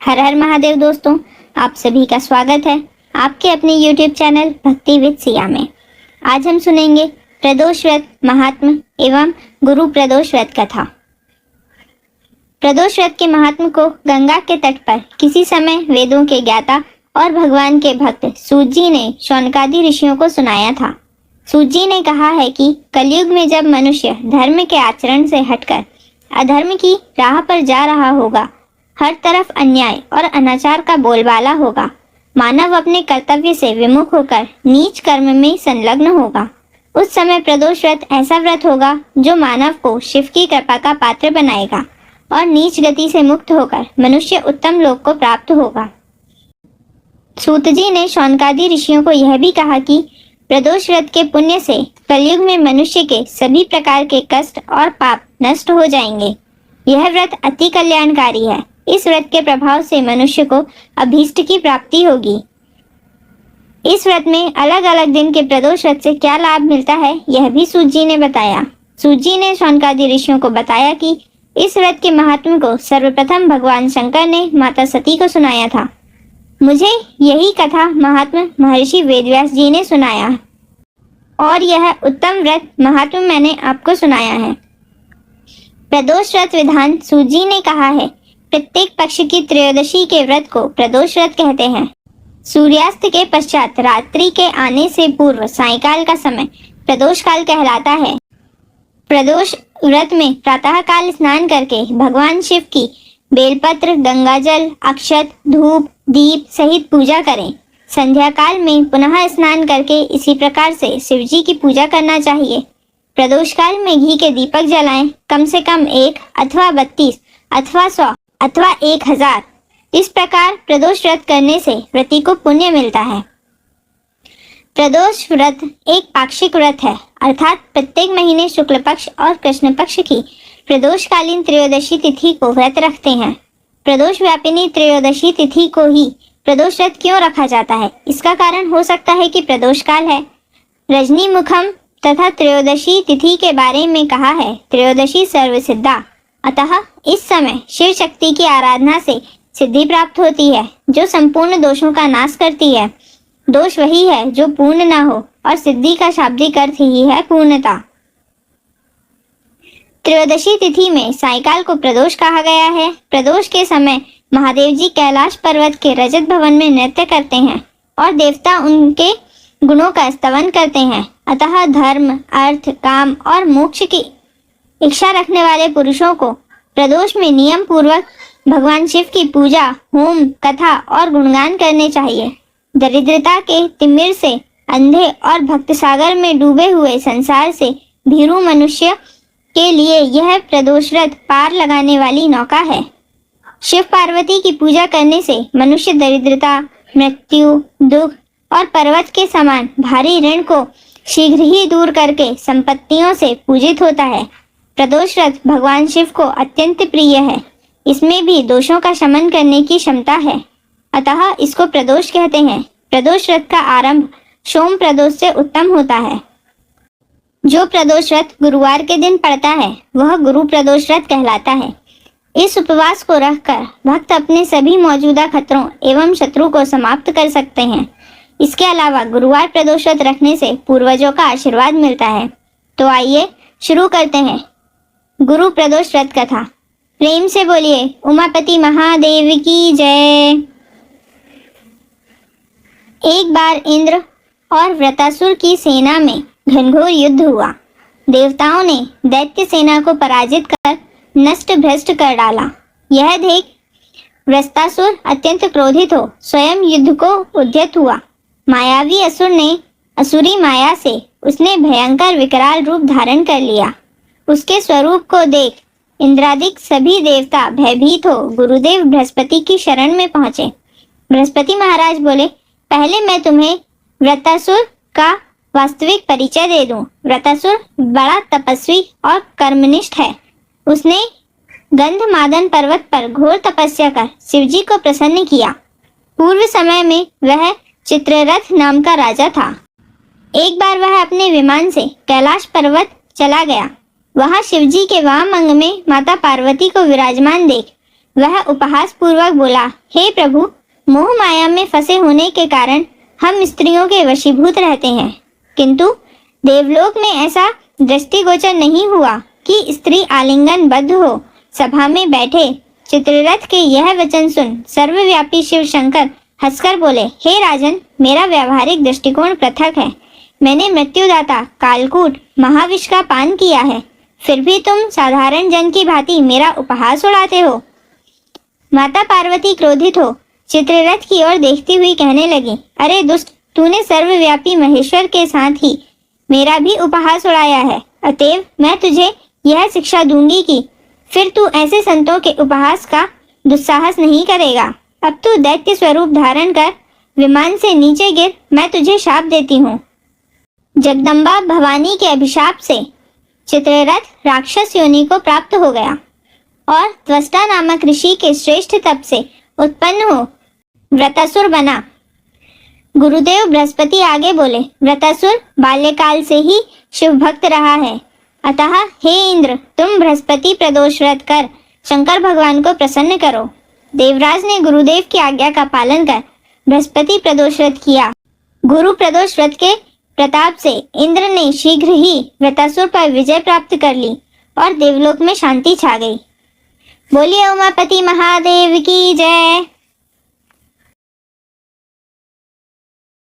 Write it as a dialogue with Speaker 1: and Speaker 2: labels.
Speaker 1: हर हर महादेव दोस्तों, आप सभी का स्वागत है आपके अपने YouTube चैनल भक्ति विद सिया में। आज हम सुनेंगे प्रदोष व्रत महात्म एवं गुरु प्रदोष व्रत कथा। प्रदोष व्रत के महात्म को गंगा के तट पर किसी समय वेदों के ज्ञाता और भगवान के भक्त सूत जी ने शौनकादि ऋषियों को सुनाया था। सूत जी ने कहा है कि कलयुग में जब मनुष्य धर्म के आचरण से हटकर अधर्म की राह पर जा रहा होगा, हर तरफ अन्याय और अनाचार का बोलबाला होगा, मानव अपने कर्तव्य से विमुख होकर नीच कर्म में संलग्न होगा, उस समय प्रदोष व्रत ऐसा व्रत होगा जो मानव को शिव की कृपा का पात्र बनाएगा और नीच गति से मुक्त होकर मनुष्य उत्तम लोक को प्राप्त होगा। सूत जी ने शौनकादि ऋषियों को यह भी कहा कि प्रदोष व्रत के पुण्य से कलयुग में मनुष्य के सभी प्रकार के कष्ट और पाप नष्ट हो जाएंगे। यह व्रत अति कल्याणकारी है। इस व्रत के प्रभाव से मनुष्य को अभीष्ट की प्राप्ति होगी। इस व्रत में अलग अलग दिन के प्रदोष व्रत से क्या लाभ मिलता है, यह भी सूत जी ने बताया। सूत जी ने शौनकादि ऋषियों को बताया कि इस व्रत के महात्म्य को सर्वप्रथम भगवान शंकर ने माता सती को सुनाया था। मुझे यही कथा महात्मा महर्षि वेदव्यास जी ने सुनाया और यह उत्तम व्रत महात्मा मैंने आपको सुनाया है। प्रदोष व्रत विधान सूत जी ने कहा है, प्रत्येक पक्ष की त्रयोदशी के व्रत को प्रदोष व्रत कहते हैं। सूर्यास्त के पश्चात रात्रि के आने से पूर्व सायंकाल का समय प्रदोष काल कहलाता है। प्रदोष व्रत में प्रातः काल स्नान करके भगवान शिव की बेलपत्र, गंगाजल, अक्षत, धूप, दीप सहित पूजा करें। संध्या काल में पुनः स्नान करके इसी प्रकार से शिव जी की पूजा करना चाहिए। प्रदोष काल में घी के दीपक जलाएं, कम से कम 1 अथवा 32 अथवा 100 अथवा 1000। इस प्रकार प्रदोष व्रत करने से व्रती को पुण्य मिलता है। प्रदोष व्रत एक पाक्षिक व्रत है, अर्थात प्रत्येक महीने शुक्ल पक्ष और कृष्ण पक्ष की प्रदोषकालीन त्रयोदशी तिथि को व्रत रखते हैं। प्रदोष व्यापिनी त्रयोदशी तिथि को ही प्रदोष व्रत क्यों रखा जाता है? इसका कारण हो सकता है कि प्रदोष काल है। रजनी मुखम तथा त्रयोदशी तिथि के बारे में कहा है, त्रयोदशी सर्वसिद्धा, अतः इस समय शिव शक्ति की आराधना से सिद्धि प्राप्त होती है जो संपूर्ण दोषों का नाश करती है। दोष वही है जो पूर्ण ना हो और सिद्धि का शाब्दिक अर्थ ही है पूर्णता। त्रयोदशी तिथि में सायंकाल को प्रदोष कहा गया है। प्रदोष के समय महादेव जी कैलाश पर्वत के रजत भवन में नृत्य करते हैं और देवता उनके गुणों का स्तवन करते हैं। अतः धर्म, अर्थ, काम और मोक्ष की इच्छा रखने वाले पुरुषों को प्रदोष में नियम पूर्वक भगवान शिव की पूजा, होम, कथा और गुणगान करने चाहिए। दरिद्रता के तिमिर से, अंधे और भक्त सागर में डूबे हुए संसार से भीरू मनुष्य के लिए यह प्रदोष व्रत पार लगाने वाली नौका है। शिव पार्वती की पूजा करने से मनुष्य दरिद्रता, मृत्यु, दुख और पर्वत के समान भारी ऋण को शीघ्र ही दूर करके संपत्तियों से पूजित होता है। प्रदोष व्रत भगवान शिव को अत्यंत प्रिय है। इसमें भी दोषों का शमन करने की क्षमता है, अतः इसको प्रदोष कहते हैं। प्रदोष व्रत का आरंभ सोम प्रदोष से उत्तम होता है। जो प्रदोष व्रत गुरुवार के दिन पड़ता है वह गुरु प्रदोष व्रत कहलाता है। इस उपवास को रखकर भक्त अपने सभी मौजूदा खतरों एवं शत्रु को समाप्त कर सकते हैं। इसके अलावा गुरुवार प्रदोष व्रत रखने से पूर्वजों का आशीर्वाद मिलता है। तो आइए शुरू करते हैं गुरु प्रदोष व्रत कथा। प्रेम से बोलिए उमापति महादेव की जय। एक बार इंद्र और वृतासुर की सेना में घनघोर युद्ध हुआ। देवताओं ने दैत्य सेना को पराजित कर नष्ट भ्रष्ट कर डाला। यह देख वृतासुर अत्यंत क्रोधित हो स्वयं युद्ध को उद्यत हुआ। मायावी असुर ने असुरी माया से उसने भयंकर विकराल रूप धारण कर लिया। उसके स्वरूप को देख इंद्रादिक सभी देवता भयभीत हो गुरुदेव बृहस्पति की शरण में पहुंचे। बृहस्पति महाराज बोले, पहले मैं तुम्हें वृतासुर का वास्तविक परिचय दे दूं। वृतासुर बड़ा तपस्वी और कर्मनिष्ठ है। उसने गंधमादन पर्वत पर घोर तपस्या कर शिवजी को प्रसन्न किया। पूर्व समय में वह चित्ररथ नाम का राजा था। एक बार वह अपने विमान से कैलाश पर्वत चला गया। वहां शिवजी के वाम अंग में माता पार्वती को विराजमान देख वह उपहास पूर्वक बोला, हे प्रभु, मोह माया में फंसे होने के कारण हम स्त्रियों के वशीभूत रहते हैं, किंतु देवलोक में ऐसा दृष्टिगोचर नहीं हुआ कि स्त्री आलिंगन बद्ध हो। सभा में बैठे चित्ररथ के यह वचन सुन सर्वव्यापी शिव शंकर हंसकर बोले, हे राजन, मेरा व्यवहारिक दृष्टिकोण पृथक है। मैंने मृत्युदाता कालकूट महाविष का पान किया है, फिर भी तुम साधारण जन की भांति मेरा उपहास उड़ाते हो। माता पार्वती क्रोधित हो चित्ररथ की ओर देखती हुई कहने लगी, अरे दुष्ट, तूने सर्वव्यापी महेश्वर के साथ ही मेरा भी उपहास उड़ाया है, अतएव मैं तुझे यह शिक्षा दूंगी कि फिर तू ऐसे संतों के उपहास का दुस्साहस नहीं करेगा। अब तू दैत्य स्वरूप धारण कर विमान से नीचे गिर, मैं तुझे शाप देती हूँ। जगदम्बा भवानी के अभिशाप से चित्ररथ राक्षस योनि को प्राप्त हो गया और त्वष्टा नामक ऋषि के श्रेष्ठ तप से उत्पन्न हो वृतासुर बना। गुरुदेव बृहस्पति आगे बोले, वृतासुर बाल्यकाल से ही शिव भक्त रहा है, अतः हे इंद्र, तुम बृहस्पति प्रदोष व्रत कर शंकर भगवान को प्रसन्न करो। देवराज ने गुरुदेव की आज्ञा का पालन कर बृहस्पति प्रदोष व्रत किया। गुरु प्रदोष व्रत के प्रताप से इंद्र ने शीघ्र ही वृतासुर पर विजय प्राप्त कर ली और देवलोक में शांति छा गई। बोलिए उमापति महादेव की जय।